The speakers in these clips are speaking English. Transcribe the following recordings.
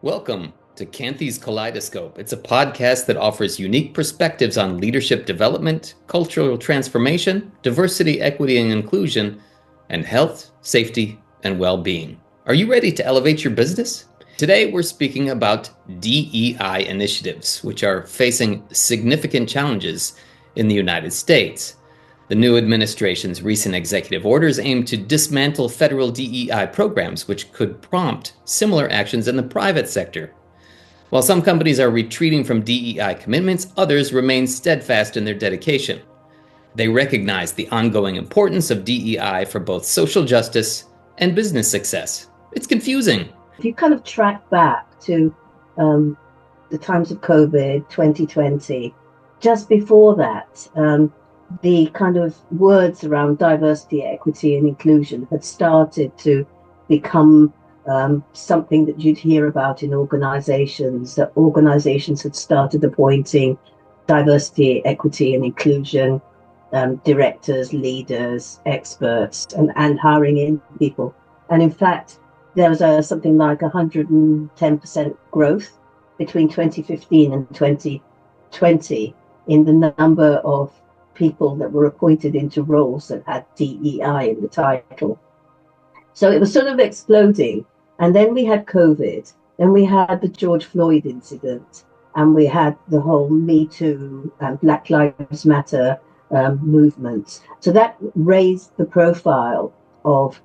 Welcome to Kanti's Kaleidoscope. It's a podcast that offers unique perspectives on leadership development, cultural transformation, diversity, equity, and inclusion, and health, safety, and well-being. Are you ready to elevate your business? Today, we're speaking about DEI initiatives, which are facing significant challenges in the United States. The new administration's recent executive orders aim to dismantle federal DEI programs, which could prompt similar actions in the private sector. While some companies are retreating from DEI commitments, others remain steadfast in their dedication. They recognize the ongoing importance of DEI for both social justice and business success. It's confusing. If you kind of track back to the times of COVID, 2020, just before that, the kind of words around diversity, equity, and inclusion had started to become something that you'd hear about in organizations, that organizations had started appointing diversity, equity, and inclusion directors, leaders, experts, and hiring in people. And in fact, there was something like 110% growth between 2015 and 2020 in the number of people that were appointed into roles that had DEI in the title. So it was sort of exploding. And then we had COVID, then we had the George Floyd incident, and we had the whole Me Too and Black Lives Matter movements. So that raised the profile of,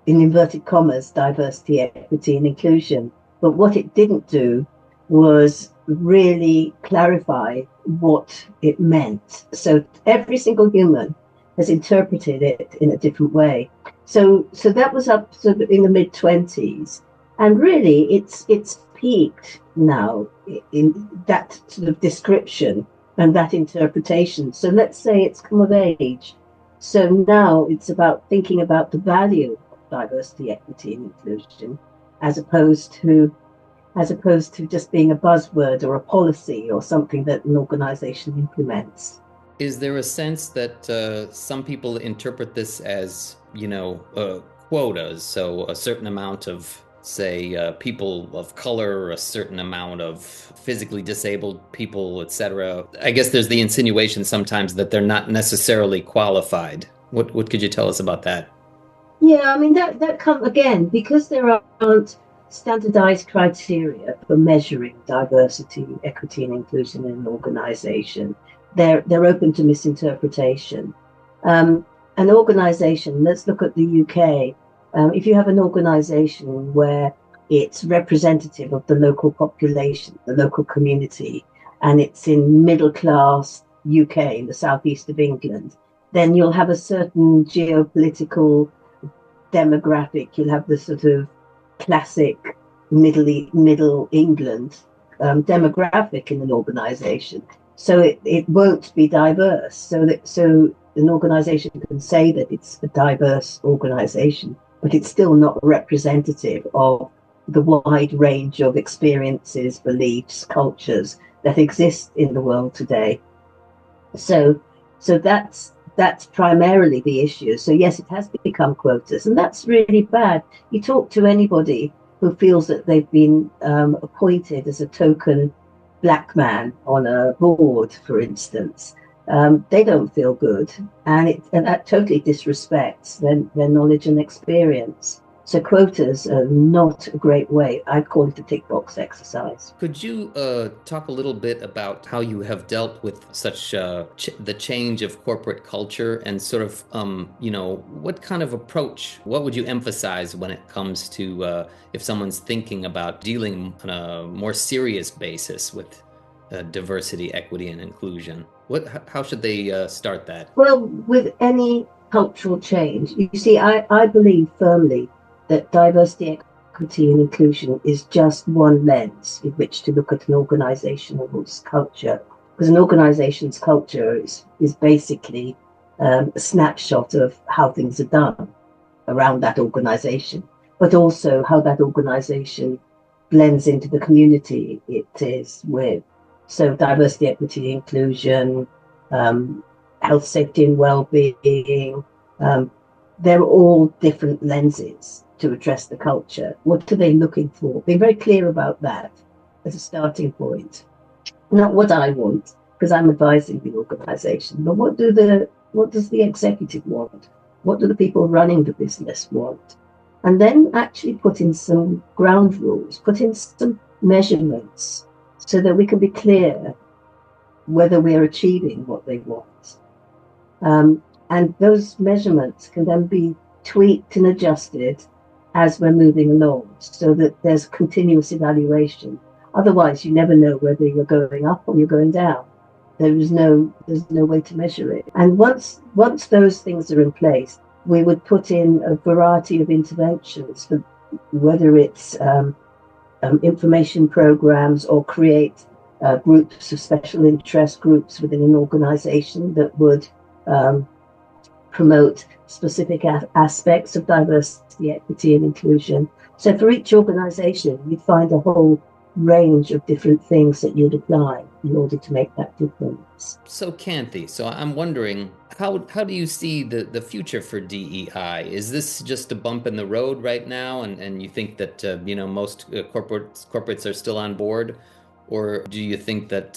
in inverted commas, diversity, equity, and inclusion. But what it didn't do was really clarify what it meant. So every single human has interpreted it in a different way. So that was up sort of in the mid-20s, and really it's peaked now in that sort of description and that interpretation. So let's say it's come of age. So now it's about thinking about the value of diversity, equity, and inclusion, as opposed to just being a buzzword or a policy or something that an organization implements. Is there a sense that some people interpret this as, quotas? So a certain amount of, say, people of color, a certain amount of physically disabled people, etc. I guess there's the insinuation sometimes that they're not necessarily qualified. What could you tell us about that? Yeah, I mean, that comes again, because there aren't standardized criteria for measuring diversity, equity, and inclusion in an organization. They're open to misinterpretation. An organization, let's look at the UK. If you have an organization where it's representative of the local population, the local community, and it's in middle class UK, in the southeast of England, then you'll have a certain geopolitical demographic. You'll have the sort of classic middle England demographic in an organization. So it won't be diverse. So an organization can say that it's a diverse organization, but it's still not representative of the wide range of experiences, beliefs, cultures that exist in the world today. So that's primarily the issue. So yes, it has become quotas, and that's really bad. You talk to anybody who feels that they've been appointed as a token black man on a board, for instance, they don't feel good, and that totally disrespects their knowledge and experience. So quotas are not a great way. I'd call it a tick box exercise. Could you talk a little bit about how you have dealt with such the change of corporate culture, and sort of, what kind of approach, what would you emphasize when it comes to if someone's thinking about dealing on a more serious basis with diversity, equity, and inclusion? How should they start that? Well, with any cultural change, you see, I believe firmly that diversity, equity, and inclusion is just one lens in which to look at an organization's culture. Because an organization's culture is basically a snapshot of how things are done around that organization, but also how that organization blends into the community it is with. So diversity, equity, inclusion, health, safety, and well-being, they're all different lenses to address the culture? What are they looking for? Be very clear about that as a starting point. Not what I want, because I'm advising the organization, but what does the executive want? What do the people running the business want? And then actually put in some ground rules, put in some measurements so that we can be clear whether we are achieving what they want. And those measurements can then be tweaked and adjusted as we're moving along so that there's continuous evaluation. Otherwise, you never know whether you're going up or you're going down. There's no way to measure it. And once those things are in place, we would put in a variety of interventions, for whether it's information programs or create groups of special interest groups within an organization that would promote specific aspects of diversity, equity, and inclusion. So for each organization, you'd find a whole range of different things that you'd apply in order to make that difference. So Kanthi, so I'm wondering, how do you see the future for DEI? Is this just a bump in the road right now, and you think that most corporates are still on board, or do you think that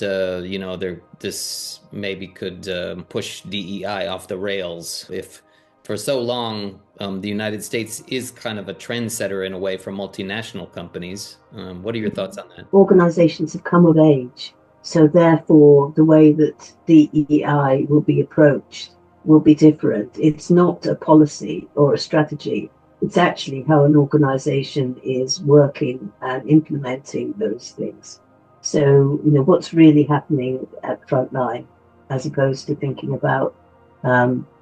this maybe could push DEI off the rails? If for so long the United States is kind of a trendsetter in a way for multinational companies, what are your thoughts on that? Organizations have come of age, so therefore the way that DEI will be approached will be different. It's not a policy or a strategy. It's actually how an organization is working and implementing those things. So, what's really happening at frontline, as opposed to thinking about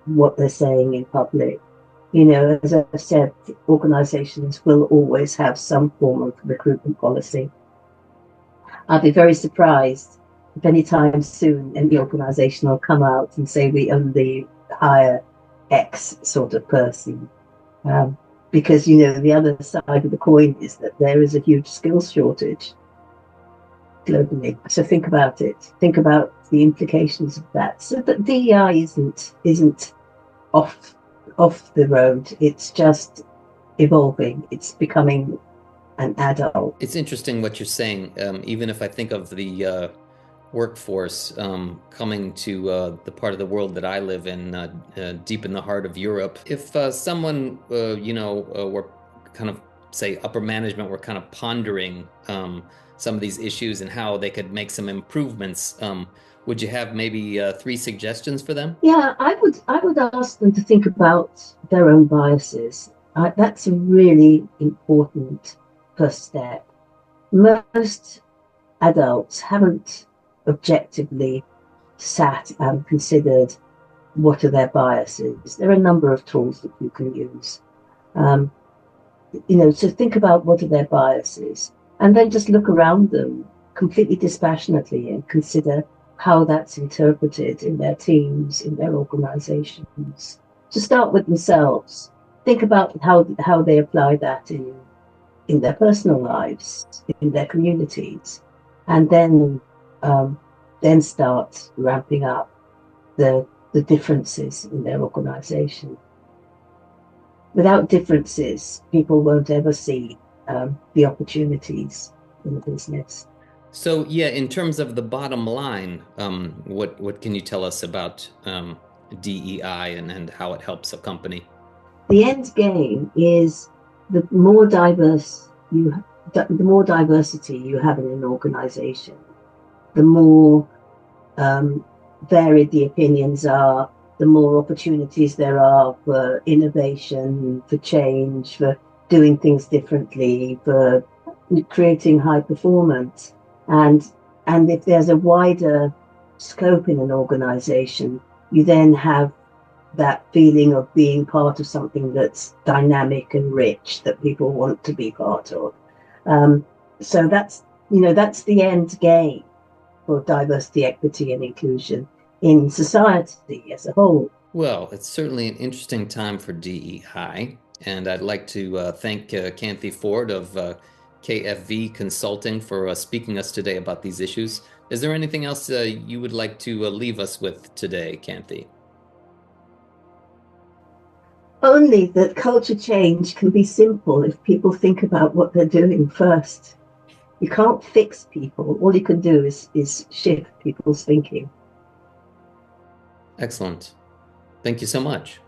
what they're saying in public. As I've said, organizations will always have some form of recruitment policy. I'll be very surprised if anytime soon any organization will come out and say we only hire X sort of person. Because, the other side of the coin is that there is a huge skills shortage globally. So think about it. Think about the implications of that. So that DEI isn't off the road. It's just evolving. It's becoming an adult. It's interesting what you're saying. Even if I think of the workforce coming to the part of the world that I live in, deep in the heart of Europe, if someone were kind of, say, upper management were kind of pondering some of these issues and how they could make some improvements, would you have maybe 3 suggestions for them? Yeah, I would ask them to think about their own biases. That's a really important first step. Most adults haven't objectively sat and considered what are their biases. There are a number of tools that you can use. So think about what are their biases, and then just look around them completely dispassionately and consider how that's interpreted in their teams, in their organizations. To start with themselves, think about how they apply that in their personal lives, in their communities, and then start ramping up the differences in their organization. Without differences, people won't ever see the opportunities in the business. So yeah, in terms of the bottom line, what can you tell us about DEI and how it helps a company? The end game is the more diversity you have in an organization, the more varied the opinions are, the more opportunities there are for innovation, for change, for doing things differently, for creating high performance. And if there's a wider scope in an organization, you then have that feeling of being part of something that's dynamic and rich that people want to be part of. So that's the end game for diversity, equity, and inclusion in society as a whole. Well, it's certainly an interesting time for DEI, and I'd like to thank Kanthi Ford of KFV Consulting for speaking us today about these issues. Is there anything else you would like to leave us with today, Kanthi? Only that culture change can be simple if people think about what they're doing first. You can't fix people. All you can do is shift people's thinking. Excellent. Thank you so much.